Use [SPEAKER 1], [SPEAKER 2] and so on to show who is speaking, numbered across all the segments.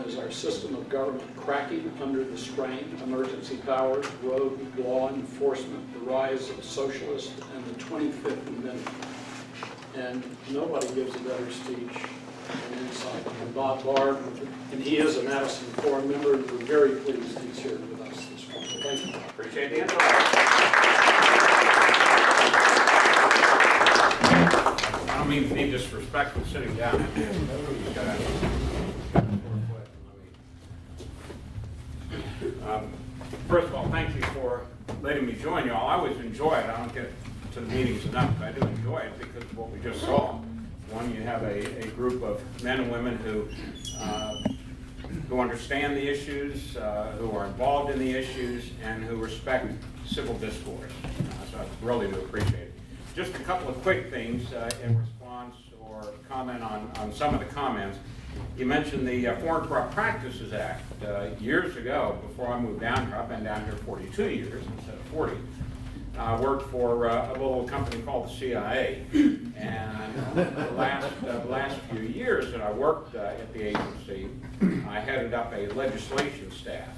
[SPEAKER 1] Is our system of government cracking under the strain? Emergency powers, road law enforcement, the rise of socialists, and the 25th Amendment. And nobody gives a better speech and insight than Bob Barr, and he is a Madison Forum Member, and we're very pleased he's here with us this morning. Thank you.
[SPEAKER 2] Appreciate the invite. I don't mean to be disrespectful sitting down. First of all, thank you for letting me join you all. I always enjoy it. I don't get to the meetings enough, but I do enjoy it because of what we just saw. One, you have a group of men and women who understand the issues, who are involved in the issues, and who respect civil discourse. So I really do appreciate it. Just a couple of quick things in response or comment on some of the comments. You mentioned the Foreign Corrupt Practices Act. Years ago, before I moved down here, I've been down here 42 years instead of 40. I worked for a little company called the CIA. And the last few years that I worked at the agency, I headed up a legislation staff.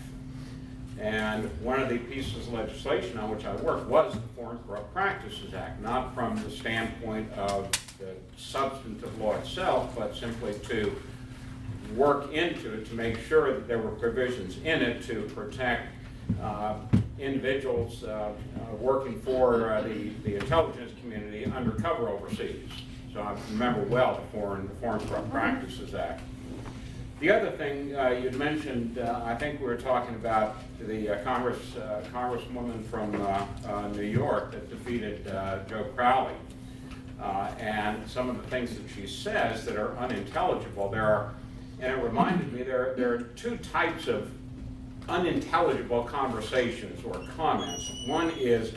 [SPEAKER 2] And one of the pieces of legislation on which I worked was the Foreign Corrupt Practices Act, not from the standpoint of the substantive law itself, but simply to work into it to make sure that there were provisions in it to protect individuals working for the intelligence community undercover overseas. So I remember well the Foreign Corrupt Practices Act. The other thing you'd mentioned, I think we were talking about the Congresswoman from New York that defeated Joe Crowley, and some of the things that she says that are unintelligible. And it reminded me there are two types of unintelligible conversations or comments. One is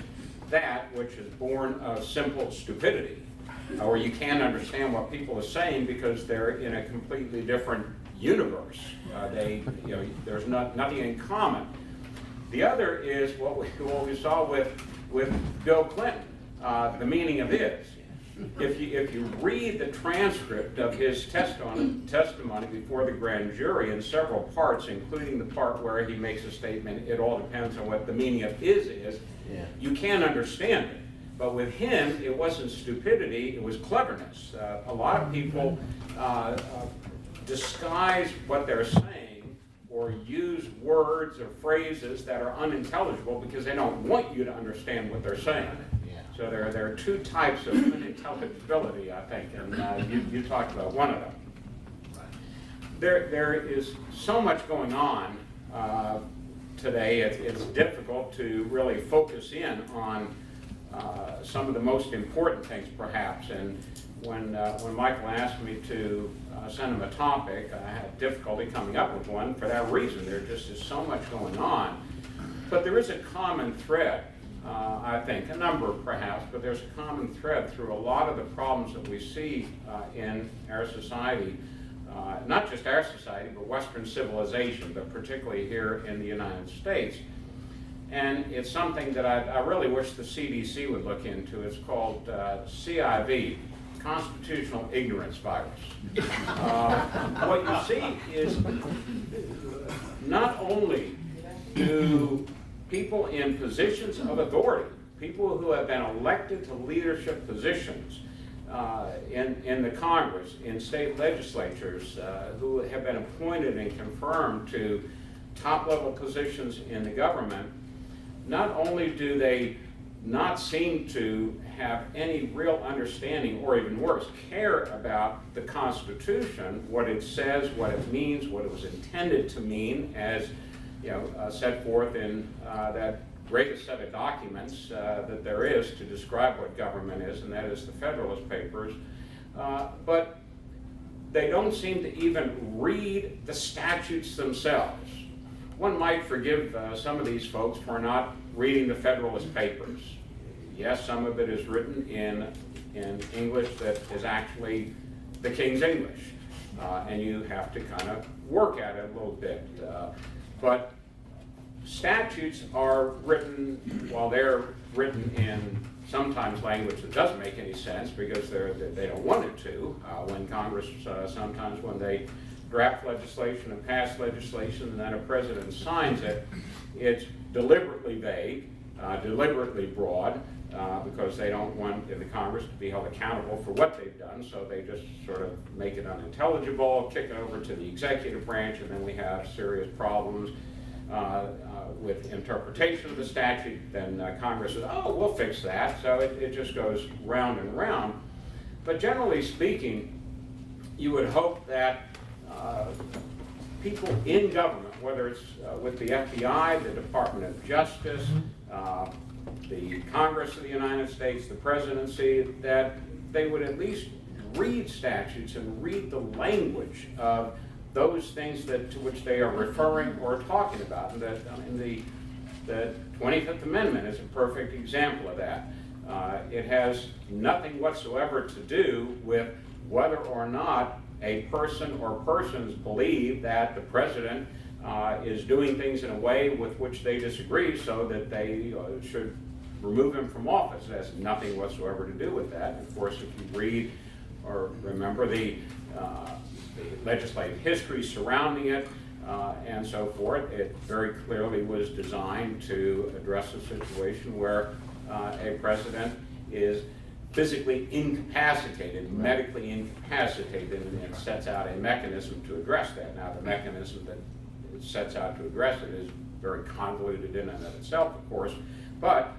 [SPEAKER 2] that which is born of simple stupidity, or you can't understand what people are saying because they're in a completely different universe. There's nothing in common. The other is what we saw with Bill Clinton, the meaning of his. If you read the transcript of his testimony before the grand jury in several parts, including the part where he makes a statement, it all depends on what the meaning of his is, you can't understand it. But with him, it wasn't stupidity, it was cleverness. A lot of people disguise what they're saying or use words or phrases that are unintelligible because they don't want you to understand what they're saying. So there are two types of unintelligibility, I think, and you talked about one of them. There is so much going on today, it's difficult to really focus in on some of the most important things, perhaps. And when Michael asked me to send him a topic, I had difficulty coming up with one for that reason. There just is so much going on. But there is a common thread. I think, a number perhaps, but there's a common thread through a lot of the problems that we see in our society, not just our society, but Western civilization, but particularly here in the United States. And it's something that I really wish the CDC would look into. It's called CIV, Constitutional Ignorance Virus. What you see is not only do people in positions of authority, people who have been elected to leadership positions in the Congress, in state legislatures, who have been appointed and confirmed to top-level positions in the government, not only do they not seem to have any real understanding, or even worse, care about the Constitution, what it says, what it means, what it was intended to mean, as set forth in that greatest set of documents that there is to describe what government is, and that is the Federalist Papers. But they don't seem to even read the statutes themselves. One might forgive some of these folks for not reading the Federalist Papers. Yes, some of it is written in English that is actually the King's English, and you have to kind of work at it a little bit. But statutes are written, while they're written in sometimes language that doesn't make any sense because they don't want it to, when Congress, sometimes when they draft legislation and pass legislation and then a president signs it, it's deliberately vague, deliberately broad, because they don't want the Congress to be held accountable for what they've done, so they just sort of make it unintelligible, kick it over to the executive branch, and then we have serious problems with interpretation of the statute. Then Congress says, oh, we'll fix that. So it just goes round and round. But generally speaking, you would hope that people in government, whether it's with the FBI, the Department of Justice, the Congress of the United States, the presidency, that they would at least read statutes and read the language of those things to which they are referring or talking about. And that, the 25th Amendment is a perfect example of that. It has nothing whatsoever to do with whether or not a person or persons believe that the president is doing things in a way with which they disagree, so that they should remove him from office. It has nothing whatsoever to do with that. And of course, if you read or remember the legislative history surrounding it and so forth, it very clearly was designed to address a situation where a president is physically incapacitated, medically incapacitated, and it sets out a mechanism to address that. Now, the mechanism that it sets out to address it is very convoluted in and of itself, of course, but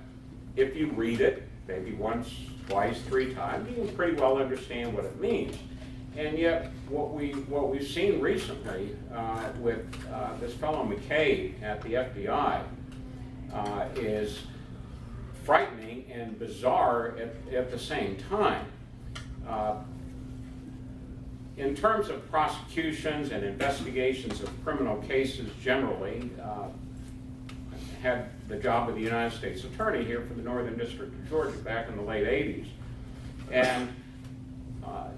[SPEAKER 2] if you read it, maybe once, twice, 3 times, you can pretty well understand what it means. And yet, what we've seen recently with this fellow McCabe at the FBI is frightening and bizarre at the same time. In terms of prosecutions and investigations of criminal cases generally, I had the job of the United States Attorney here for the Northern District of Georgia back in the late 80s. And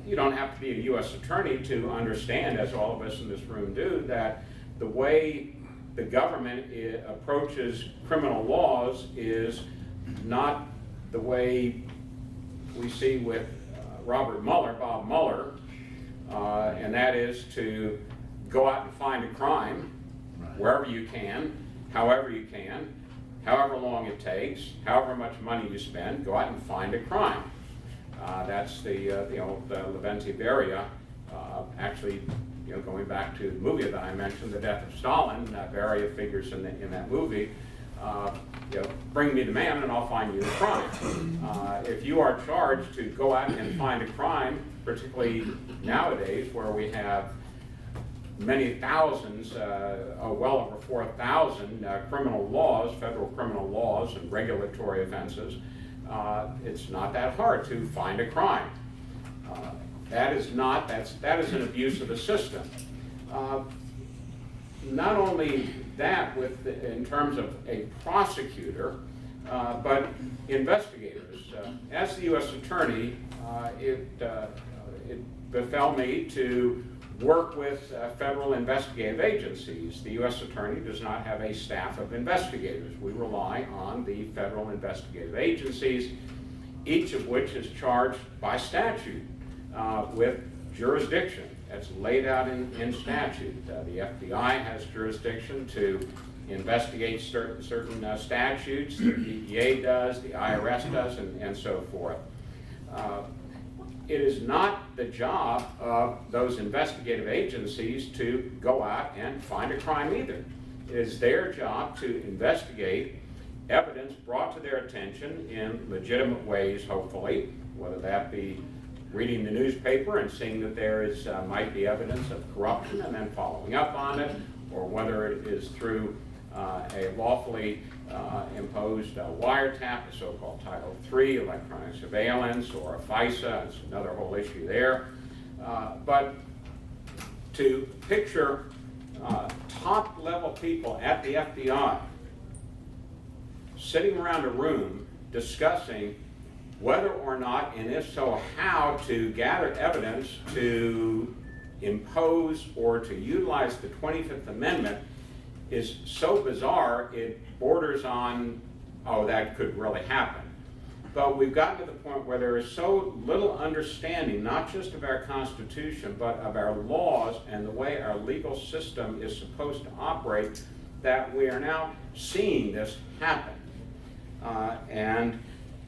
[SPEAKER 2] you don't have to be a U.S. attorney to understand, as all of us in this room do, that the way the government approaches criminal laws is not the way we see with Robert Mueller, Bob Mueller, and that is to go out and find a crime wherever you can, however you can, however long it takes, however much money you spend, go out and find a crime. That's the old Leventi Beria, actually, going back to the movie that I mentioned, The Death of Stalin. Beria figures in that movie. Bring me the man and I'll find you the crime. If you are charged to go out and find a crime, particularly nowadays where we have many thousands, well over 4,000 criminal laws, federal criminal laws and regulatory offenses, it's not that hard to find a crime. That is an abuse of the system. Not only that, in terms of a prosecutor, but investigators. As the U.S. Attorney, it befell me to work with federal investigative agencies. The U.S. Attorney does not have a staff of investigators. We rely on the federal investigative agencies, each of which is charged by statute with jurisdiction. That's laid out in statute. The FBI has jurisdiction to investigate certain statutes, the DEA does, the IRS does, and so forth. It is not the job of those investigative agencies to go out and find a crime either. It is their job to investigate evidence brought to their attention in legitimate ways, hopefully, whether that be reading the newspaper and seeing that there might be evidence of corruption and then following up on it, or whether it is through a lawfully imposed wiretap, the so-called Title III, electronic surveillance, or a FISA. It's another whole issue there. But to picture top-level people at the FBI sitting around a room discussing whether or not, and if so, how to gather evidence to impose or to utilize the 25th Amendment is so bizarre, it borders on, oh, that could really happen. But we've gotten to the point where there is so little understanding, not just of our Constitution, but of our laws and the way our legal system is supposed to operate, that we are now seeing this happen. And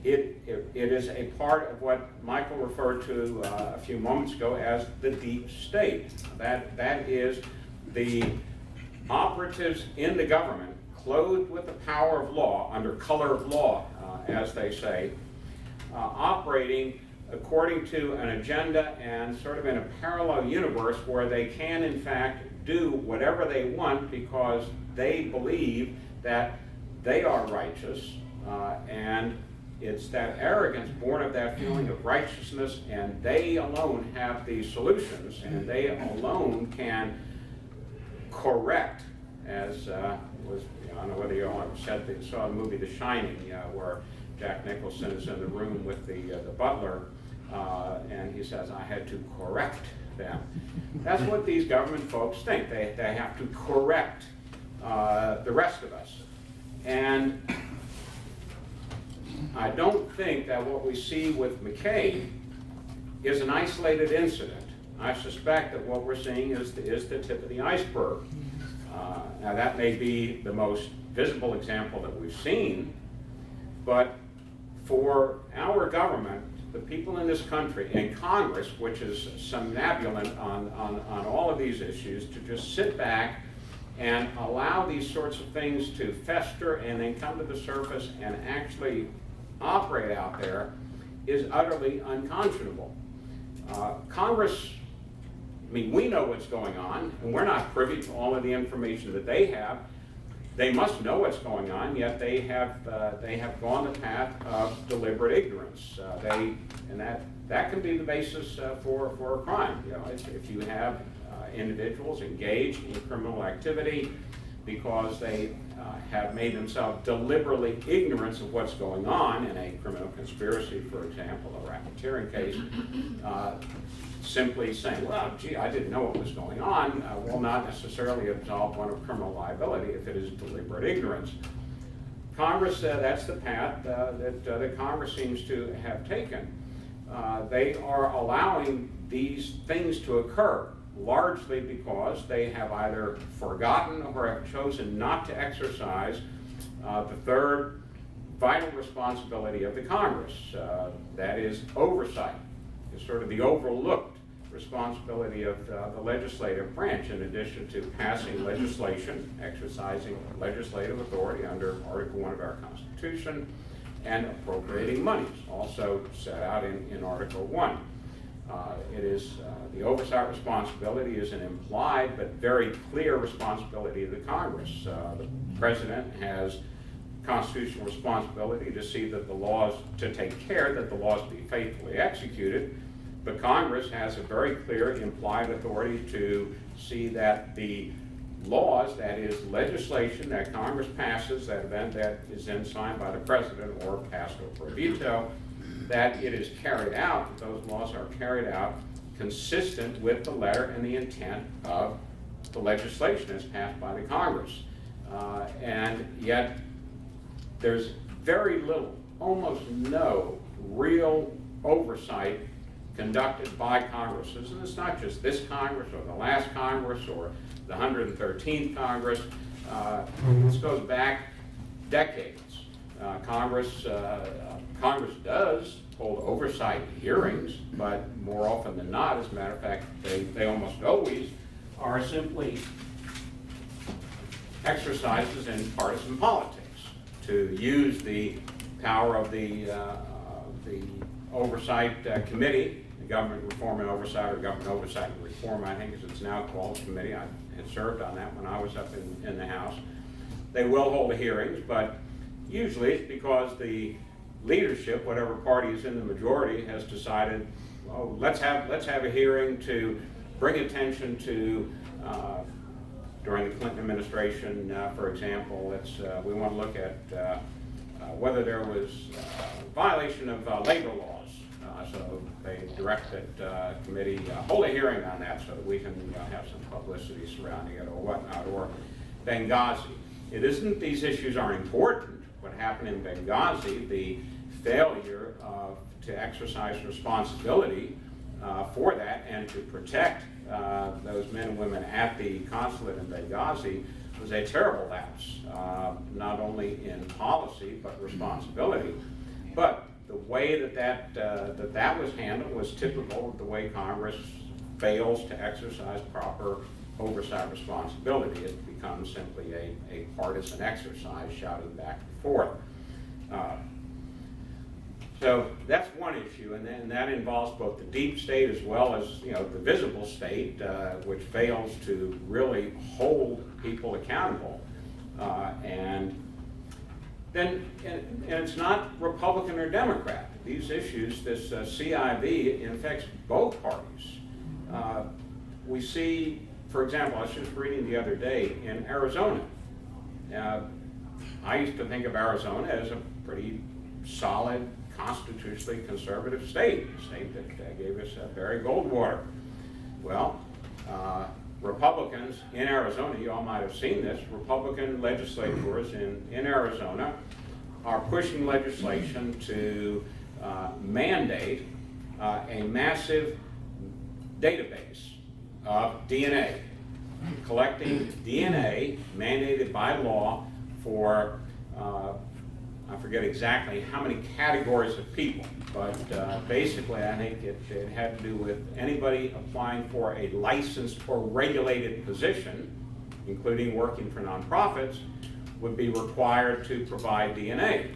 [SPEAKER 2] it is a part of what Michael referred to a few moments ago as the deep state. That is the operatives in the government, clothed with the power of law, under color of law, as they say, operating according to an agenda and sort of in a parallel universe where they can in fact do whatever they want because they believe that they are righteous, and it's that arrogance born of that feeling of righteousness, and they alone have the solutions, and they alone can correct, as was, I don't know whether you all saw the movie The Shining, where Jack Nicholson is in the room with the butler, and he says, I had to correct them. That's what these government folks think. They have to correct the rest of us. And I don't think that what we see with McCabe is an isolated incident. I suspect that what we're seeing is the tip of the iceberg. Now that may be the most visible example that we've seen, but for our government, the people in this country, and Congress, which is somnambulant on all of these issues, to just sit back and allow these sorts of things to fester and then come to the surface and actually operate out there is utterly unconscionable. Congress, I mean, we know what's going on, and we're not privy to all of the information that they have. They must know what's going on, yet they have gone the path of deliberate ignorance. And that can be the basis for a crime. You know, if you have individuals engaged in criminal activity because they have made themselves deliberately ignorant of what's going on in a criminal conspiracy, for example, a racketeering case, simply saying, well, gee, I didn't know what was going on, will not necessarily absolve one of criminal liability if it is deliberate ignorance. Congress, that's the path that Congress seems to have taken. They are allowing these things to occur, largely because they have either forgotten or have chosen not to exercise the third vital responsibility of the Congress, that is oversight. Is sort of the overlooked responsibility of the legislative branch, in addition to passing legislation, exercising legislative authority under Article 1 of our Constitution, and appropriating monies, also set out in Article 1. It is the oversight responsibility is an implied but very clear responsibility of the Congress. The President has constitutional responsibility to see that the laws, to take care that the laws be faithfully executed, but Congress has a very clear implied authority to see that the laws, that is legislation that Congress passes, that is then signed by the President or passed over a veto, that it is carried out, that those laws are carried out consistent with the letter and the intent of the legislation as passed by the Congress. And yet there's very little, almost no real oversight conducted by Congresses, and it's not just this Congress or the last Congress or the 113th Congress. This goes back decades. Congress does hold oversight hearings, but more often than not, as a matter of fact, they almost always are simply exercises in partisan politics to use the power of the Oversight Committee, the Government Reform and Oversight, or Government Oversight and Reform, I think as it's now called, committee. I had served on that when I was up in the House. They will hold hearings, but usually it's because the leadership, whatever party is in the majority, has decided, oh, let's have a hearing to bring attention to, during the Clinton administration, for example, we want to look at whether there was violation of labor laws. So they directed committee hold a hearing on that so that we can have some publicity surrounding it or whatnot. Or Benghazi. It isn't these issues aren't important. What happened in Benghazi, the failure to exercise responsibility for that and to protect those men and women at the consulate in Benghazi was a terrible lapse, not only in policy but responsibility. But the way that was handled was typical of the way Congress fails to exercise proper oversight responsibility. It becomes simply a partisan exercise, shouting back and forth. So that's one issue, and that involves both the deep state as well as the visible state, which fails to really hold people accountable. And it's not Republican or Democrat. These issues, this CIV, affects both parties. We see, for example, I was just reading the other day in Arizona. I used to think of Arizona as a pretty solid, constitutionally conservative state, a state that gave us Barry Goldwater. Well, Republicans in Arizona, you all might have seen this, Republican legislators in Arizona are pushing legislation to mandate a massive database of DNA, collecting DNA mandated by law for I forget exactly how many categories of people, but basically I think it had to do with anybody applying for a licensed or regulated position, including working for nonprofits, would be required to provide DNA.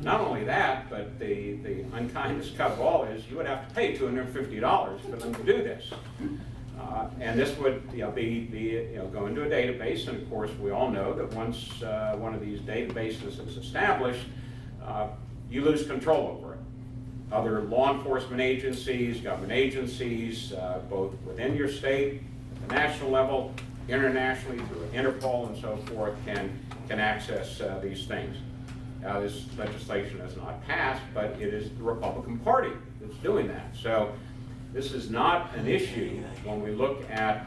[SPEAKER 2] Not only that, but the unkindest cut of all is you would have to pay $250 for them to do this. And this would go into a database, and of course we all know that once one of these databases is established, you lose control over it. Other law enforcement agencies, government agencies, both within your state, at the national level, internationally through Interpol and so forth, can access these things. Now this legislation has not passed, but it is the Republican Party that's doing that. So this is not an issue when we look at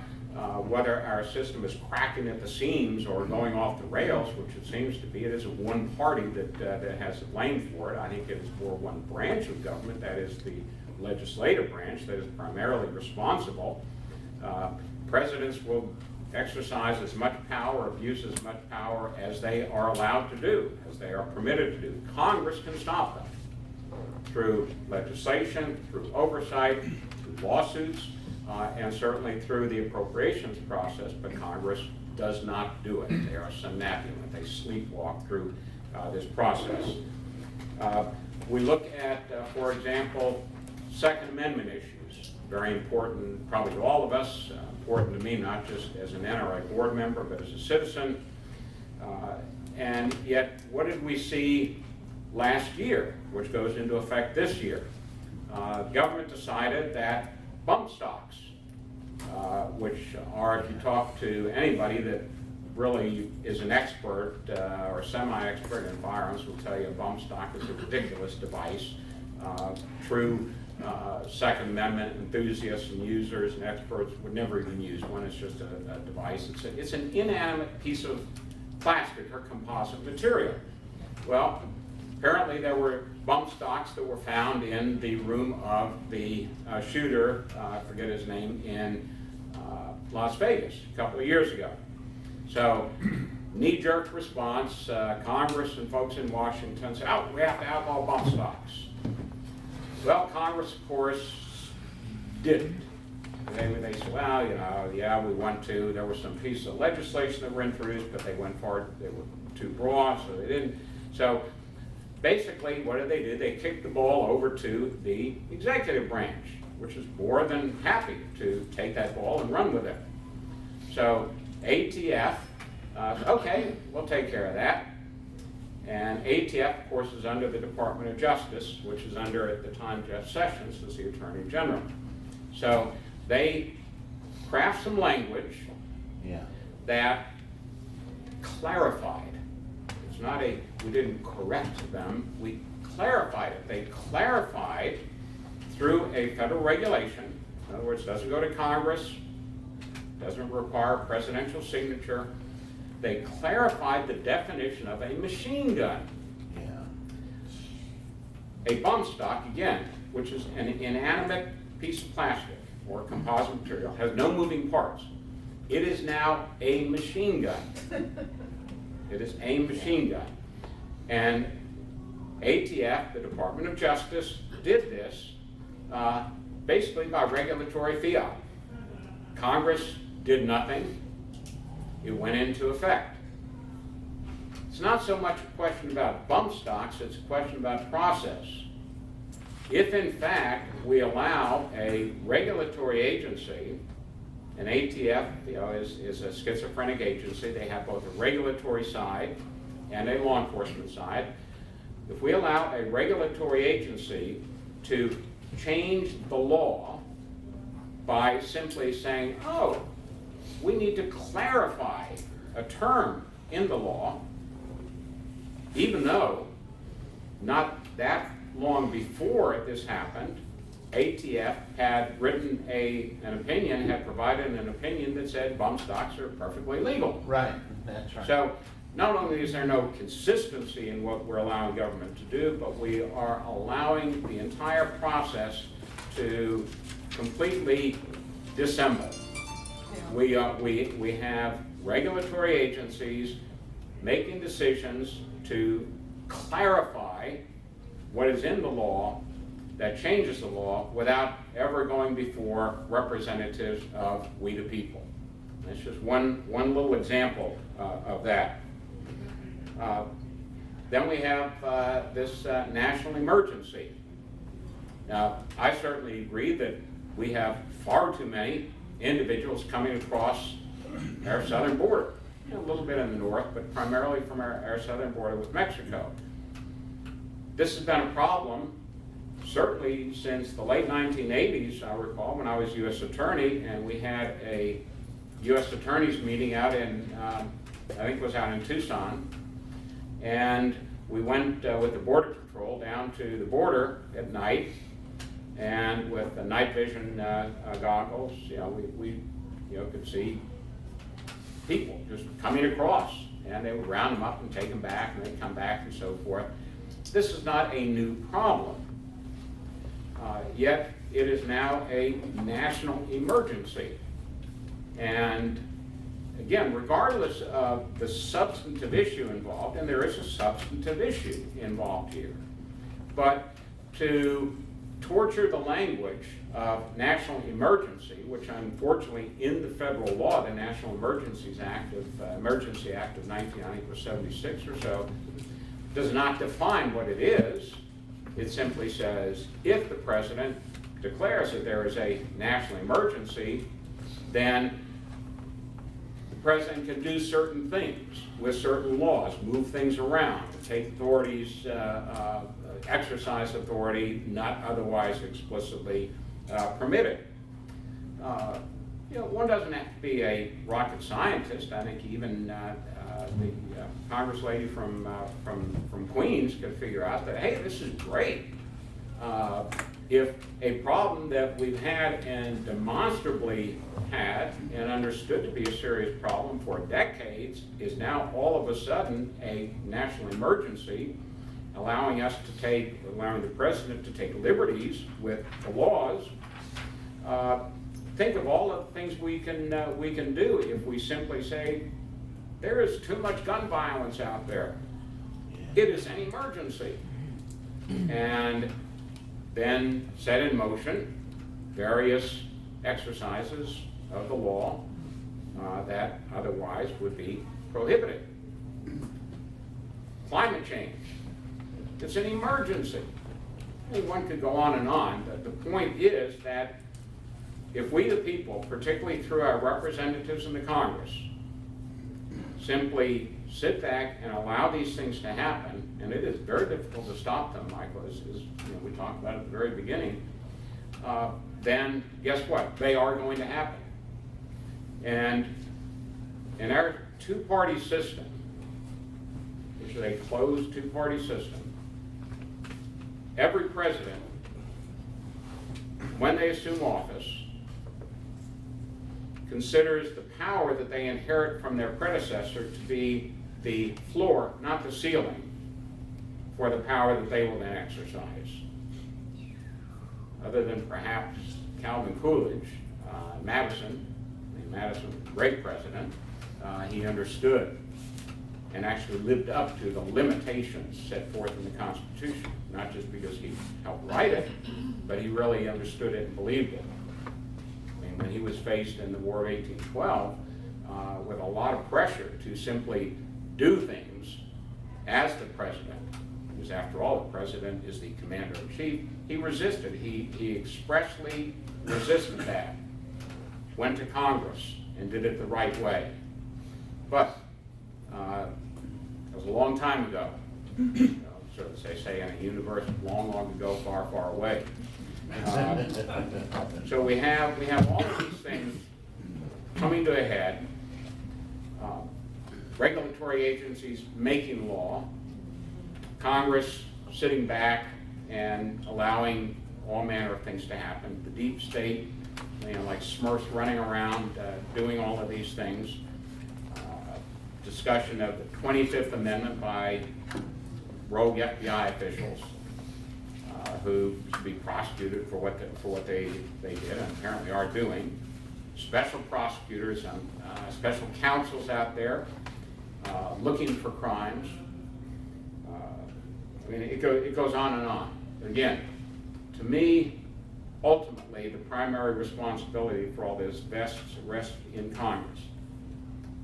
[SPEAKER 2] whether our system is cracking at the seams or going off the rails, which it seems to be. It isn't one party that has the blame for it. I think it is more one branch of government, that is the legislative branch, that is primarily responsible. Presidents will exercise as much power, abuse as much power as they are allowed to do, as they are permitted to do. Congress can stop them through legislation, through oversight, through lawsuits, and certainly through the appropriations process, but Congress does not do it. They are somnambulent. They sleepwalk through this process. We look at, for example, Second Amendment issues. Very important probably to all of us, important to me not just as an NRA board member, but as a citizen. And yet, what did we see last year, which goes into effect this year? Government decided that bump stocks, which are, if you talk to anybody that really is an expert or semi-expert in firearms, will tell you a bump stock is a ridiculous device. True Second Amendment enthusiasts and users and experts would never even use one. It's just a device. It's an inanimate piece of plastic or composite material. Well, apparently there were bump stocks that were found in the room of the shooter, I forget his name, in Las Vegas a couple of years ago. So, knee-jerk response, Congress and folks in Washington said, oh, we have to outlaw bump stocks. Well, Congress, of course, didn't. They said, well, yeah, we want to. There were some pieces of legislation that were introduced, but they went far, they were too broad, so they didn't. So basically, what did they do? They kicked the ball over to the executive branch, which is more than happy to take that ball and run with it. So ATF, okay, we'll take care of that. And ATF, of course, is under the Department of Justice, which is under, at the time, Jeff Sessions as the Attorney General. So they craft some language that clarified. It's not we didn't correct them, we clarified it. They clarified through a federal regulation. In other words, it doesn't go to Congress, doesn't require presidential signature. They clarified the definition of a machine gun. A bump stock, again, which is an inanimate piece of plastic or composite material, has no moving parts. It is now a machine gun. It is a machine gun. And ATF, the Department of Justice, did this basically by regulatory fiat. Congress did nothing. It went into effect. It's not so much a question about bump stocks, it's a question about process. If in fact we allow a regulatory agency, an ATF is a schizophrenic agency, they have both a regulatory side and a law enforcement side. If we allow a regulatory agency to change the law by simply saying, oh, we need to clarify a term in the law, even though not that long before this happened, ATF had written an opinion, had provided an opinion that said bump stocks are perfectly legal.
[SPEAKER 3] Right, that's right.
[SPEAKER 2] So not only is there no consistency in what we're allowing government to do, but we are allowing the entire process to completely dissemble. We have regulatory agencies making decisions to clarify what is in the law that changes the law without ever going before representatives of we the people. That's just one little example of that. Then we have this national emergency. Now, I certainly agree that we have far too many individuals coming across our southern border. A little bit in the north, but primarily from our southern border with Mexico. This has been a problem certainly since the late 1980s, I recall, when I was U.S. Attorney, and we had a U.S. Attorney's meeting out in, I think it was out in Tucson, and we went with the Border Patrol down to the border at night, and with the night vision goggles, we could see people just coming across, and they would round them up and take them back, and they'd come back and so forth. This is not a new problem, yet it is now a national emergency. And again, regardless of the substantive issue involved, and there is a substantive issue involved here, but to torture the language of national emergency, which unfortunately in the federal law, the National Emergency Act of 1976 or so, does not define what it is. It simply says, if the president declares that there is a national emergency, then the president can do certain things with certain laws, move things around, take authorities, exercise authority not otherwise explicitly permitted. One doesn't have to be a rocket scientist. I think even the Congress lady from Queens could figure out that, hey, this is great. If a problem that we've had and demonstrably had and understood to be a serious problem for decades is now all of a sudden a national emergency, allowing the president to take liberties with the laws. Think of all of the things we can do if we simply say there is too much gun violence out there. It is an emergency, and then set in motion various exercises of the law that otherwise would be prohibited. Climate change. It's an emergency. I mean, one could go on and on, but the point is that if we the people, particularly through our representatives in the Congress, simply sit back and allow these things to happen, and it is very difficult to stop them, Michael, as we talked about at the very beginning, then guess what? They are going to happen. And in our two-party system, which is a closed two-party system, every president, when they assume office, considers the power that they inherit from their predecessor to be the floor, not the ceiling, for the power that they will then exercise. Other than perhaps Calvin Coolidge, Madison, great president, he understood and actually lived up to the limitations set forth in the Constitution, not just because he helped write it, but he really understood it and believed it. I mean, when he was faced in the War of 1812 with a lot of pressure to simply do things as the president, because after all, the president is the commander-in-chief, he resisted. He expressly resisted that, went to Congress and did it the right way. But it was a long time ago, sort of say in a universe long, long ago, far, far away. So we have all of these things coming to a head. Regulatory agencies making law, Congress sitting back and allowing all manner of things to happen. The deep state, like Smurfs running around doing all of these things. Discussion of the 25th Amendment by rogue FBI officials who should be prosecuted for what they did and apparently are doing. Special prosecutors and special counsels out there looking for crimes. I mean, it goes on and on. Again, to me, ultimately, the primary responsibility for all this rests in Congress.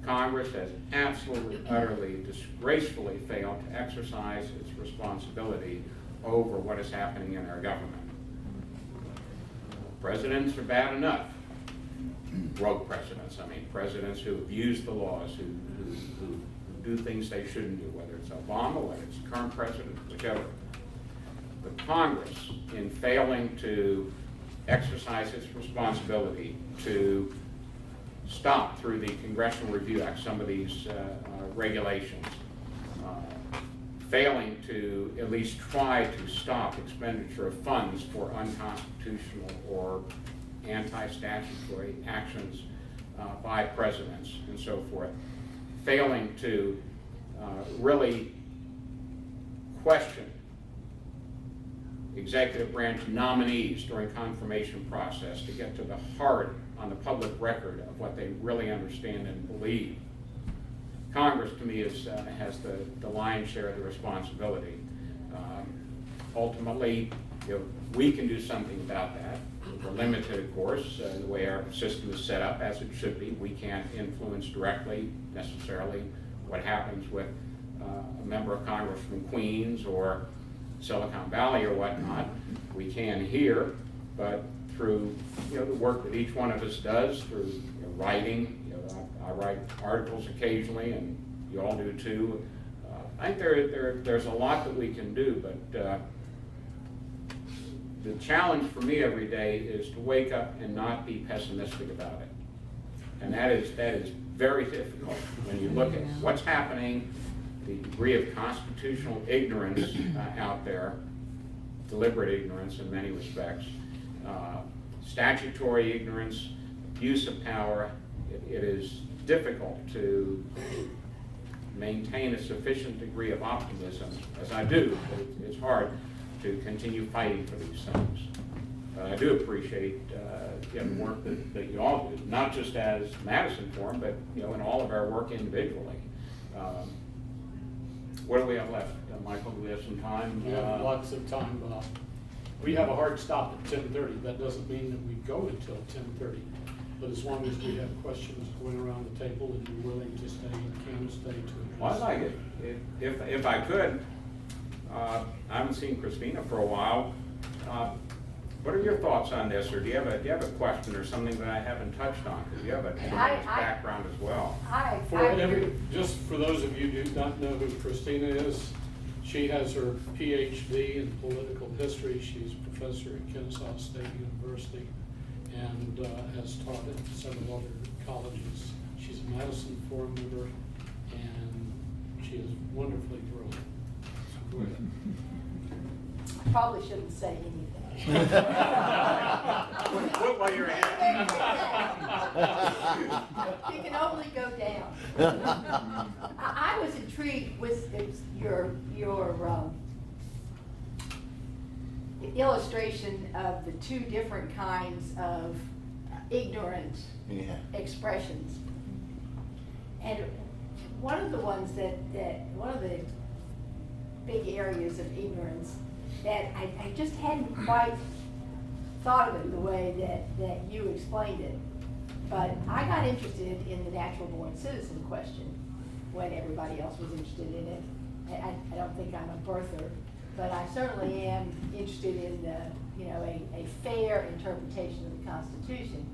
[SPEAKER 2] Congress has absolutely, utterly, disgracefully failed to exercise its responsibility over what is happening in our government. Presidents are bad enough. Rogue presidents, I mean, presidents who abuse the laws, who do things they shouldn't do, whether it's Obama, whether it's the current president, whichever. But Congress, in failing to exercise its responsibility to stop through the Congressional Review Act some of these regulations, failing to at least try to stop expenditure of funds for unconstitutional or anti-statutory actions by presidents and so forth, failing to really question executive branch nominees during confirmation process to get to the heart on the public record of what they really understand and believe. Congress, to me, has the lion's share of the responsibility. Ultimately, we can do something about that. We're limited, of course, the way our system is set up, as it should be. We can't influence directly, necessarily, what happens with a member of Congress from Queens or Silicon Valley or whatnot. We can here, but through the work that each one of us does, through writing, I write articles occasionally, and you all do too. I think there's a lot that we can do, but the challenge for me every day is to wake up and not be pessimistic about it. And that is very difficult when you look at what's happening, the degree of constitutional ignorance out there, deliberate ignorance in many respects, statutory ignorance, abuse of power. It is difficult to maintain a sufficient degree of optimism, as I do, but it's hard to continue fighting for these things. I do appreciate the work that you all do, not just as Madison Forum, but in all of our work individually. What do we have left? Michael, do we have some time?
[SPEAKER 1] We have lots of time. We have a hard stop at 10:30. That doesn't mean that we go until 10:30. But as long as we have questions going around the table and you're willing to stay, can stay to address.
[SPEAKER 2] Well, I'd like it. If I could. I haven't seen Christina for a while. What are your thoughts on this, or do you have a question or something that I haven't touched on? Because you have a tremendous background as well.
[SPEAKER 1] Just for those of you who do not know who Christina is, she has her PhD in political history. She's a professor at Kennesaw State University and has taught at several other colleges. She's a Madison Forum Member, and she is wonderfully brilliant.
[SPEAKER 3] probably shouldn't say anything.
[SPEAKER 2] Put while you're at it.
[SPEAKER 3] You can only go down. I was intrigued with your illustration of the two different kinds of ignorant expressions. And one of the ones one of the big areas of ignorance that I just hadn't quite thought of it the way that you explained it. But I got interested in the natural born citizen question when everybody else was interested in it. I don't think I'm a birther, but I certainly am interested in a fair interpretation of the Constitution.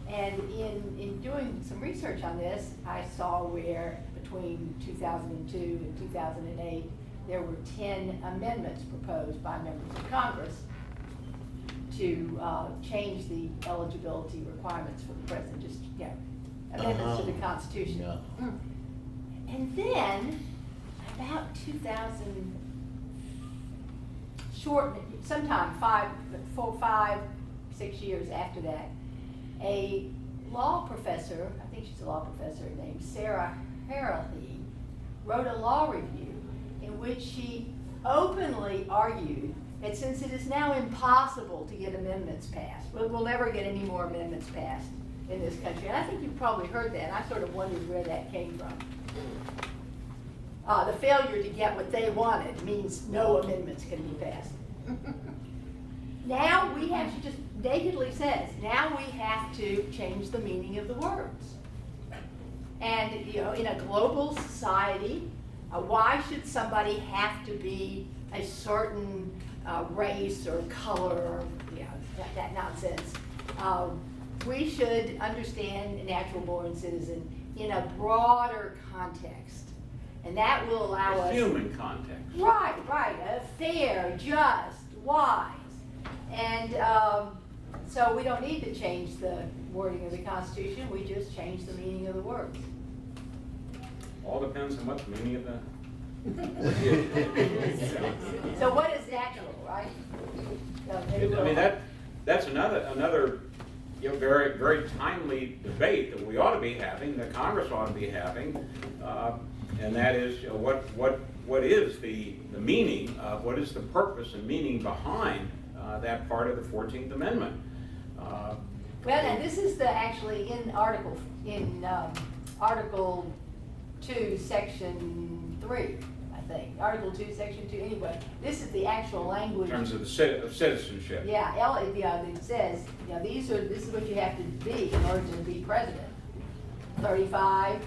[SPEAKER 3] And in doing some research on this, I saw where between 2002 and 2008, there were 10 amendments proposed by members of Congress to change the eligibility requirements for the president, just, amendments to the Constitution.
[SPEAKER 4] Yeah.
[SPEAKER 3] And then, about 6 years after that, a law professor, I think she's a law professor named Sarah Harrelly, wrote a law review in which she openly argued that since it is now impossible to get amendments passed, we'll never get any more amendments passed in this country. And I think you've probably heard that, and I sort of wondered where that came from. The failure to get what they wanted means no amendments can be passed. Now we have, she just nakedly says, now we have to change the meaning of the words. And, in a global society, why should somebody have to be a certain race or color or that nonsense? We should understand a natural born citizen in a broader context. And that will allow us...
[SPEAKER 2] Human context.
[SPEAKER 3] Right, fair, just, wise. And so we don't need to change the wording of the Constitution, we just change the meaning of the words.
[SPEAKER 2] All depends on what the meaning of the...
[SPEAKER 3] So what is natural, right?
[SPEAKER 2] I mean, that's another very, very timely debate that we ought to be having, that Congress ought to be having, and that is what is the meaning of, what is the purpose and meaning behind that part of the 14th Amendment.
[SPEAKER 3] Well, and this is actually in Article 2, Section 3, I think. Article 2, Section 2, anyway. This is the actual language.
[SPEAKER 2] In terms of citizenship.
[SPEAKER 3] Yeah, it says, this is what you have to be in order to be president. 35,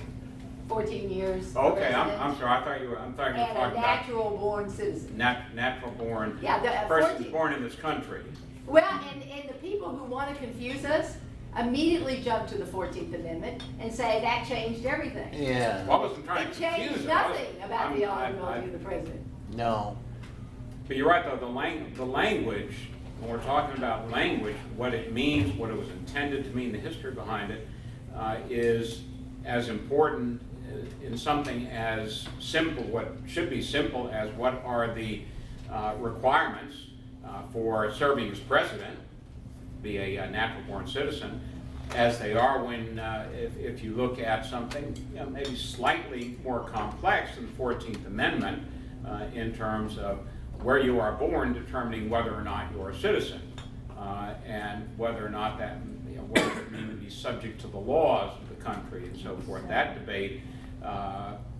[SPEAKER 3] 14 years.
[SPEAKER 2] Okay,
[SPEAKER 3] president,
[SPEAKER 2] I'm sorry. I thought you were talking
[SPEAKER 3] and
[SPEAKER 2] about
[SPEAKER 3] a natural born citizen.
[SPEAKER 2] Natural born.
[SPEAKER 3] Yeah,
[SPEAKER 2] persons
[SPEAKER 3] 14
[SPEAKER 2] born in this country.
[SPEAKER 3] Well, and the people who want to confuse us immediately jump to the 14th Amendment and say that changed everything.
[SPEAKER 4] Yeah.
[SPEAKER 2] Well, I wasn't trying
[SPEAKER 3] It
[SPEAKER 2] to confuse
[SPEAKER 3] changed
[SPEAKER 2] it.
[SPEAKER 3] nothing about the eligibility of the president.
[SPEAKER 4] No.
[SPEAKER 2] But you're right, though, the language, when we're talking about language, what it means, what it was intended to mean, the history behind it, is as important in something as simple, what should be simple as what are the requirements for serving as president, be a natural born citizen, as they are when, if you look at something maybe slightly more complex than the 14th Amendment in terms of where you are born determining whether or not you're a citizen, and whether or not that, what does it mean to be subject to the laws of the country and so forth. That debate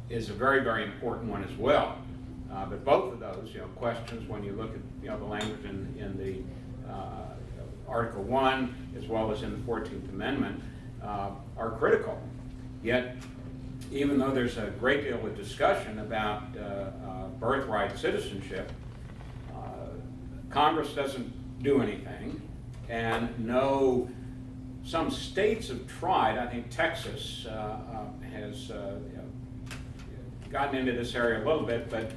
[SPEAKER 2] is a very, very important one as well. But both of those, questions when you look at the language in the Article 1 as well as in the 14th Amendment are critical. Yet, even though there's a great deal of discussion about birthright citizenship, Congress doesn't do anything, and some states have tried. I think Texas has gotten into this area a little bit, but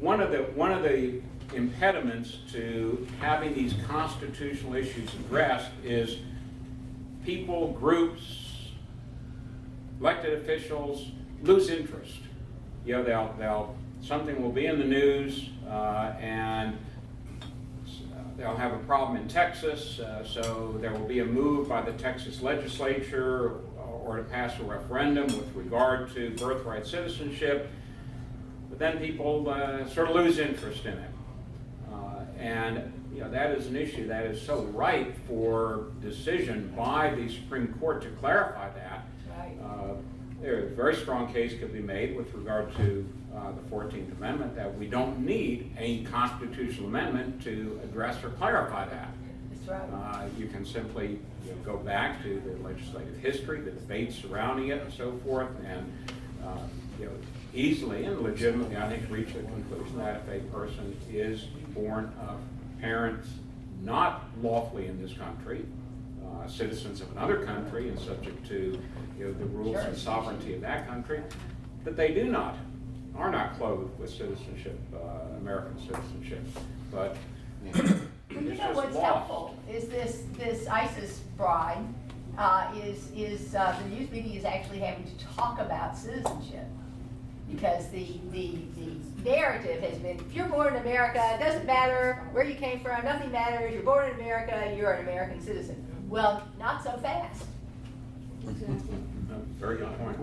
[SPEAKER 2] one of the impediments to having these constitutional issues addressed is people, groups, elected officials lose interest. Something will be in the news and they'll have a problem in Texas, so there will be a move by the Texas legislature or to pass a referendum with regard to birthright citizenship, but then people sort of lose interest in it. And that is an issue that is so ripe for decision by the Supreme Court to clarify that.
[SPEAKER 3] Right.
[SPEAKER 2] There is a very strong case could be made with regard to the 14th Amendment that we don't need a constitutional amendment to address or clarify that.
[SPEAKER 3] That's right.
[SPEAKER 2] You can simply go back to the legislative history, the debates surrounding it and so forth, and easily and legitimately, I think, reach the conclusion that if a person is born of parents not lawfully in this country, citizens of another country and subject to the rules and sovereignty of that country, that they are not clothed with citizenship, American citizenship. But it's just
[SPEAKER 3] what's
[SPEAKER 2] lost.
[SPEAKER 3] helpful is this ISIS bride is the news media is actually having to talk about citizenship, because the narrative has been, if you're born in America, it doesn't matter where you came from, nothing matters, you're born in America, you're an American citizen. Well, not so fast.
[SPEAKER 2] Very good point.